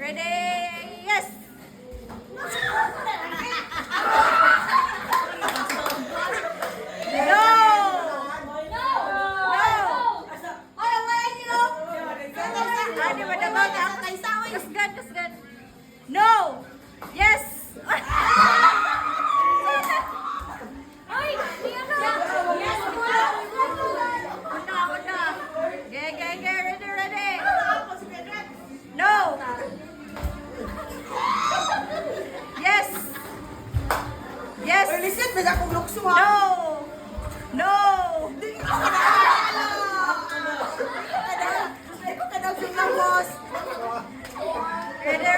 Ready? Yes! No! Yes! Ready? No! Yes! Yes! Lisit, may akong lukso No! ha. No! Hindi ko kadalo. Hindi ko kadalo sa boss. Ready?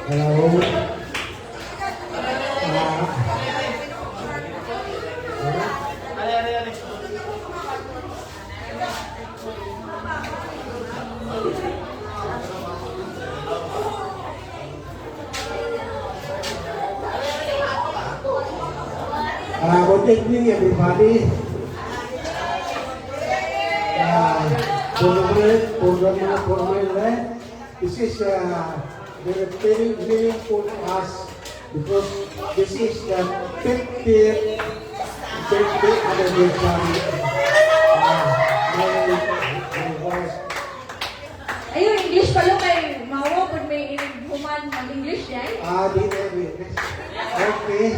Hello. Good evening, everybody. For my life, this is very, very meaningful to us because this is the 50th birthday anniversary. My voice. Ayun, English pala kay Mawo, kung may human mag-English yan. Di okay.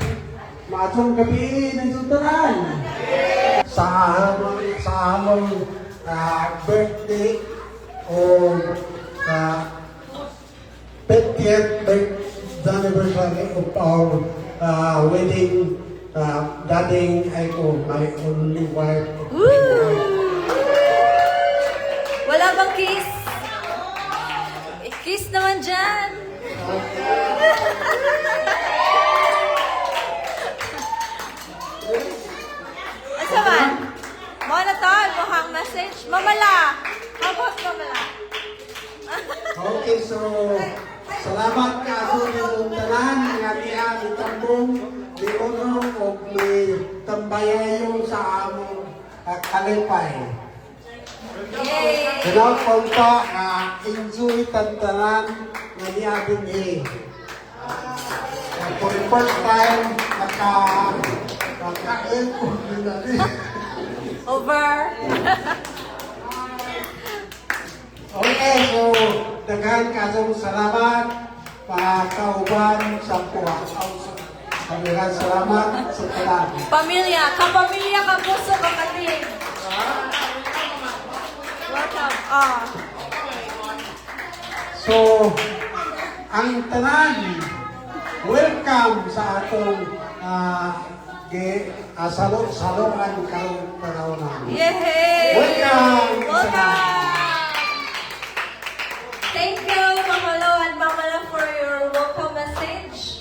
Maatong gabi ng sultanan. Sa among birthday o 50th anniversary of our wedding, dating ako, my only wife. Wala bang kiss? Kiss naman dyan. Asa man? Mo na to, mukhang message. Mamala. How about mamala? Okay, so salamat ka sa inyong tanan nga niya itambong di uno o may tambayayo sa among kalipay. Yay! Kaya punta enjoy tantanan nga niya din for the first time nakain ko Over. Okay, so daghan kasong salamat kauban sa kuha. Daghan salamat sa tanan. Pamilya. Kapamilya, kapuso, kapatid. Welcome. So, ang tanan, welcome sa atong saloan karong panahon. Yay! Welcome! Welcome! Thank you, Mamalo and Mamala, for your welcome message.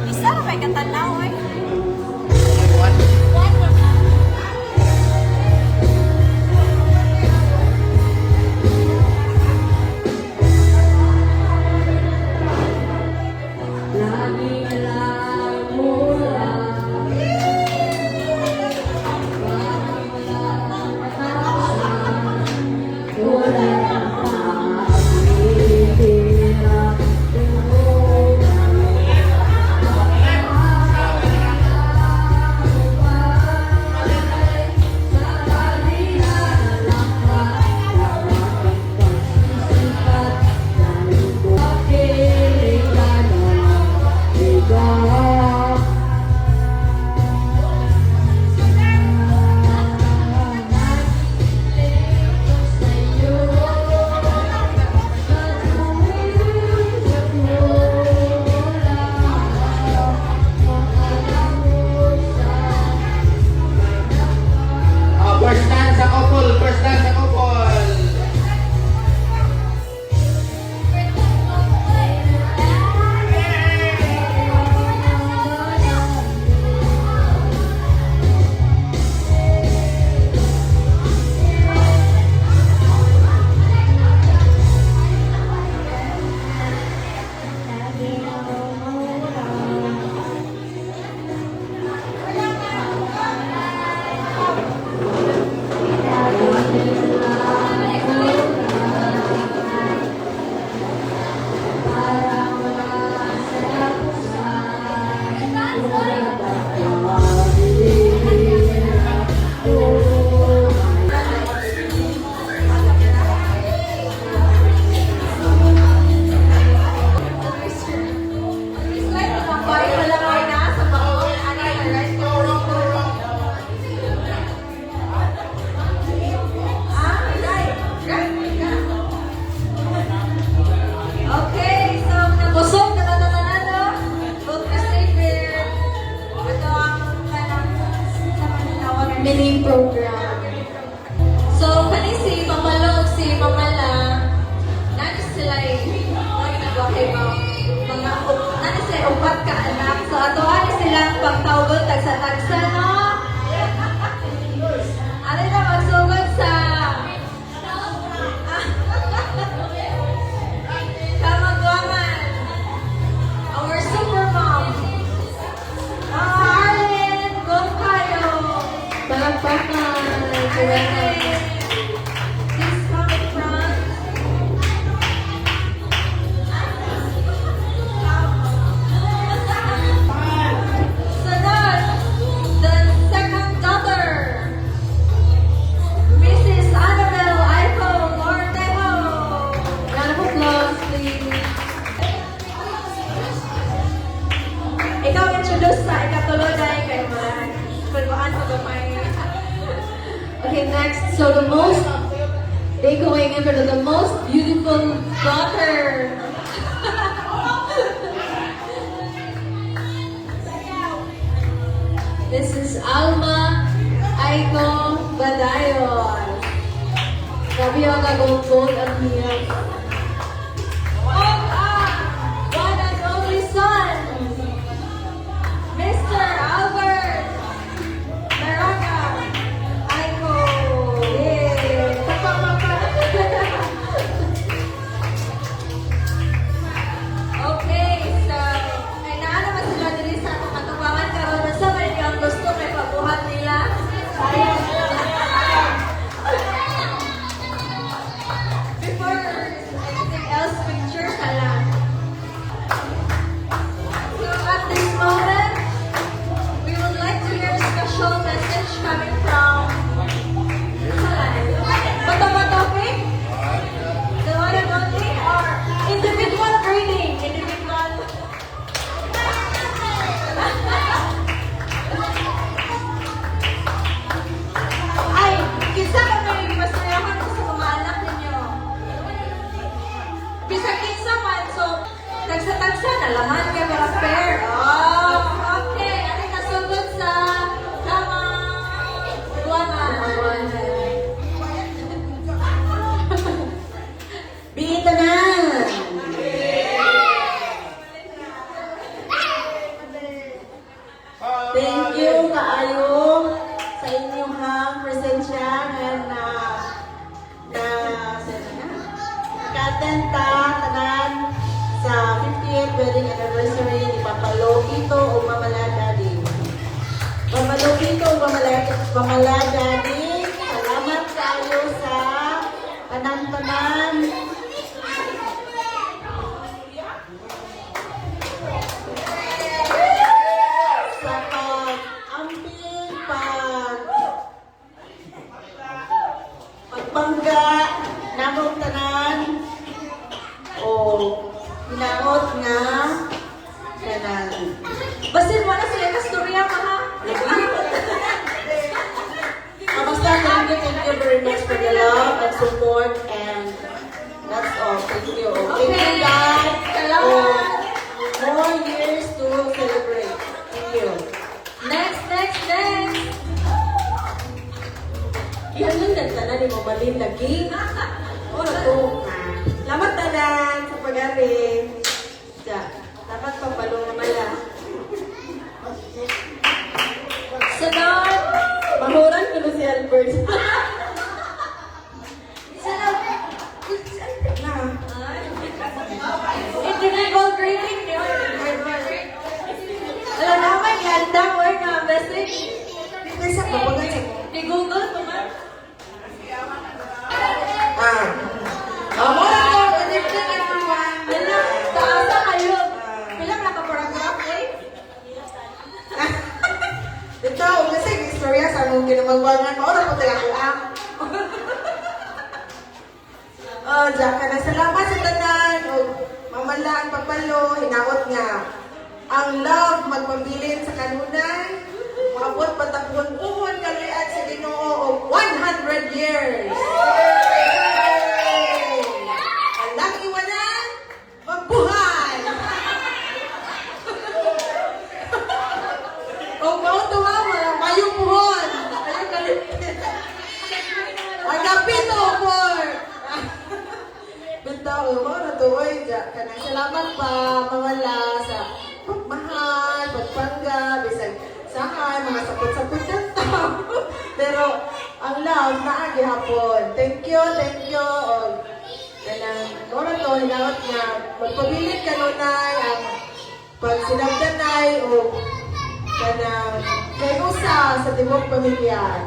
Isa na may katanaw eh. Okay, next. So the most, they going in for the most beautiful daughter. This is Alma Aiko Badayon. Sabi yung kagong-gold ang hirap. One and only son, Mr. Albert Maraga Aiko. Yay! Okay, so, ay naman sila dili sa katubangan karon na sa may ang gusto may pabuhat nila. Before anything else, pictures na lang. So at this moment, we would like to hear a special message coming from Bato topic? The one and only or individual greeting? Individual. Ay, kinsa ka may masarahan ko sa mga anak ninyo. Bisag kinsa man, so tagsa-tagsa na laman ka para fair. Oh, okay. Ano nasugod sa buwangan? Bita na! Thank you kaayo sa inyong presensya na nakatenta tanan sa 50th wedding anniversary ni Papa Logito o Mama Daddy. Mama Logito o Mama Daddy, salamat kayo sa tanan-tanan. Sa pag-amping, pagbangga, namong tanan, o hinaot nga tanan. Basin mo na sila kasturya pa ha? Basta, thank you very much for the love and support and that's all. Thank you. Thank you guys. For more years to celebrate. Thank you. Next. Yan yung nagtanan ni Mamalin lagi. O, nato. Lamat tanan sa pag-ari. Dapat papalong naman lang. Sunod, mahuran ko na si Albert. Sunod, na. Individual greeting niyo. Alam naman, ganda mo nga message. Bisa ka ba kasi? Di Google ko man. Amo na ko, connected everyone. Wala, taasa kayo. Bilang nakaparagraph eh. Ito, kasi istorya sa mong ginamagwangan mo, oras ko tayo ako. Diyan ka na. Salamat sa tanan. Mamalaan, papalo, hinaot nga. Ang love, magpabilin sa kanunay. Maabot patapon buhon kalian sa Ginoo og 100 years. Alang iwanan, magbuhay. Kung mautuwa mo, mayong buhon. Ayun kalipin. Agapito po. Bitaw, mo na tuloy. Kanang salamat pa, mawala sa pagmahal, pagpangga, bisag sahan, mga sapot-sapot ng tao. Pero, ang love, naagi hapon. Thank you. Kanang, mo na to, hinawat nga, magpabilit ka nunay, ang pagsinagdanay, o kanang, kay usa sa timog pamilya.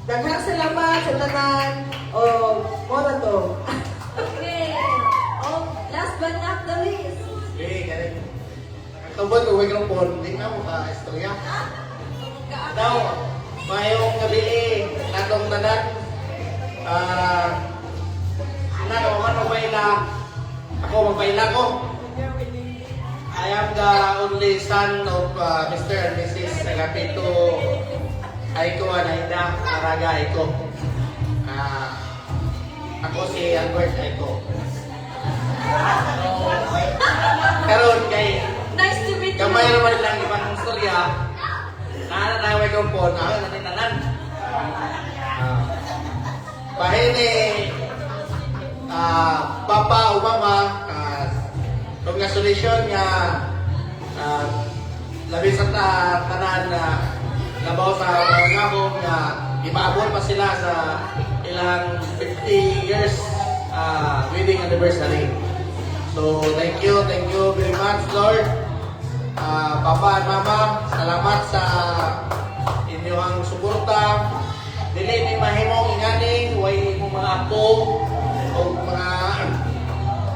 Daghang salamat sa tanan, o mo na to. Okay. Oh, last but not the least. Okay, galing. Nakatubot ko, huwag ng phone. Hindi na mo ka-istorya. Daw, mayong gabi natong tanan. Ako magpaila ko. I am the only son of Mr. and Mrs. Agapito Aiko Anaida, Araga Aiko. Ako si Albert Aiko. Karon kay Nice to meet you. kamay naman lang ibang istorya. Nananaway kong po, nanananan. Pahini, Papa Umama, congratulations nga labi sa tanan na labaw sa mga ngabong na ipaabot pa sila sa ilang 50 years wedding anniversary. So thank you very much Lord. Papa at Mama, salamat sa inyong suporta. Dili ni mahimong inganing way mo mga apo o mga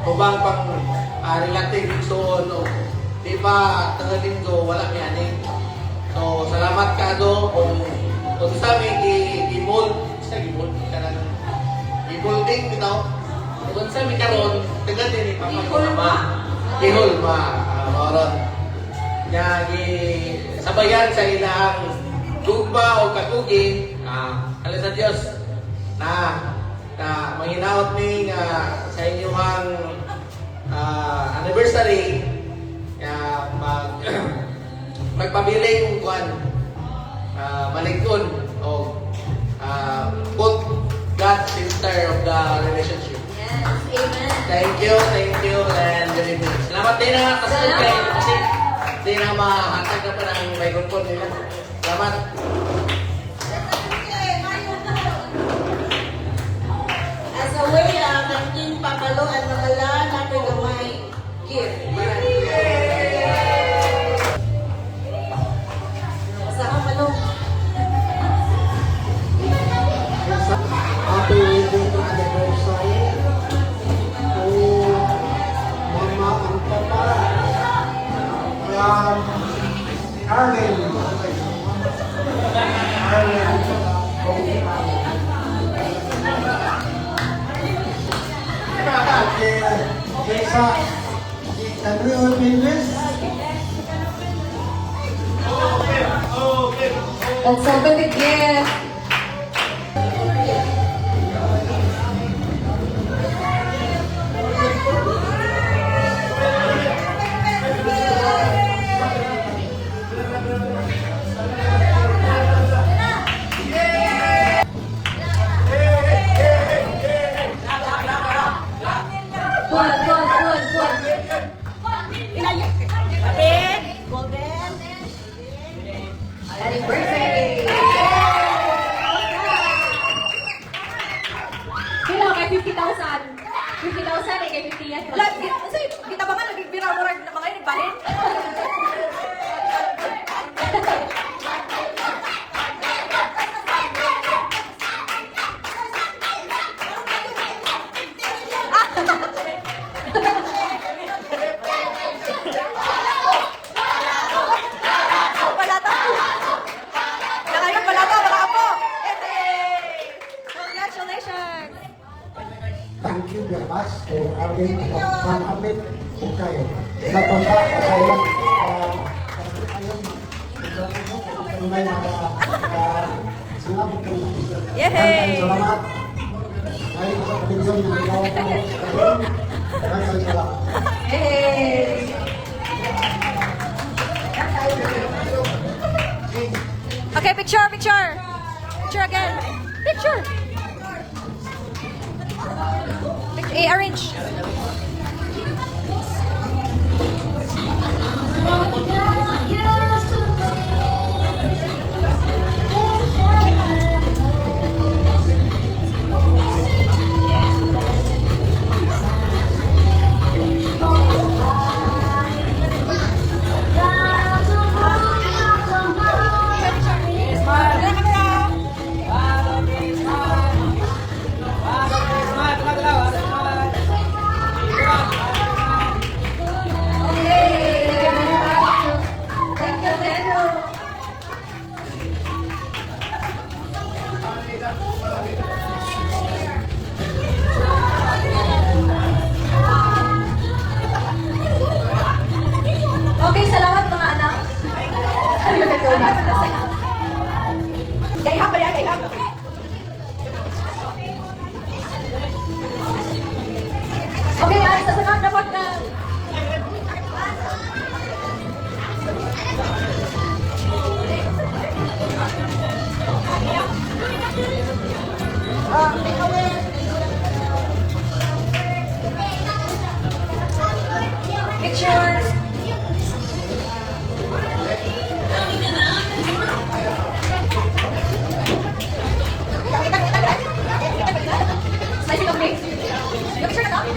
ubang pang relative soon o di ba tagalinggo wala mi aning. So salamat kado kung sa mi gimold sa gimold kanang gimolding bitaw. Kung sa mi karon taga din ni Papa Mama. Gihol ma moron. Nya gi sabayan sa ilang tugba o katugin alam sa Diyos na manghinaot ni sa inyong anniversary magpabiling kuan maligton o put God center of the relationship. Yes, amen. Thank you and good evening. Salamat din na kasunod kayo kasi di na mahatag na pa ng microphone nila. Salamat. As a way of thanking Papalo at Mamala, natin gamay gift. Sa Papalo. Happy wedding anniversary to Mama and Papa from Arlen. Lisa, can we open this? Let's open the gift. Happy birthday! Kailan kay 50,000? 50,000 eh, kay 50 yan. Kita ba nga nagbibira-murag na mga inigbalin? Congratulations! Thank you very much for having pang-amit po kayo. Napunta sa ilang may mga sinabi ko. Yay! Salamat. Ay, sa kapityon ng ikaw ko. Maraming salamat. Yay! Okay, picture. Picture again. Picture. Arrange. Wag na. Pictures. Slice of face. Yung picture na to.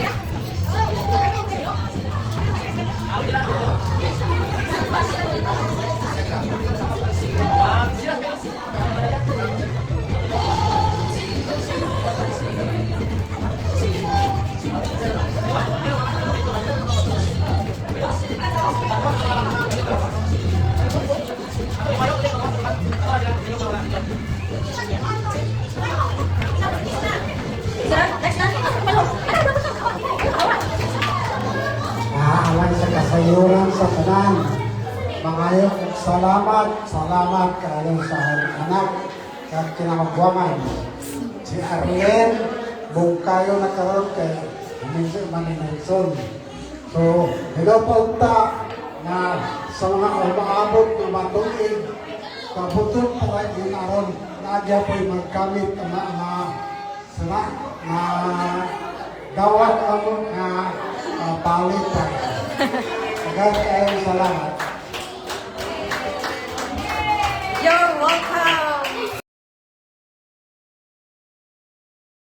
Sir, next na. Alang sa kasayuran sa tanan. Mangayo kong salamat kayo sa anak at kinamagwaman. Si Ariel, buong kayo nakaroon kay Maninelson. So, hello po ta na sa mga umaabot na matuig, kabuton po ay ginaron na adya po'y magkamit ang mga sila na dawat ang palitan. Agad kayo salamat.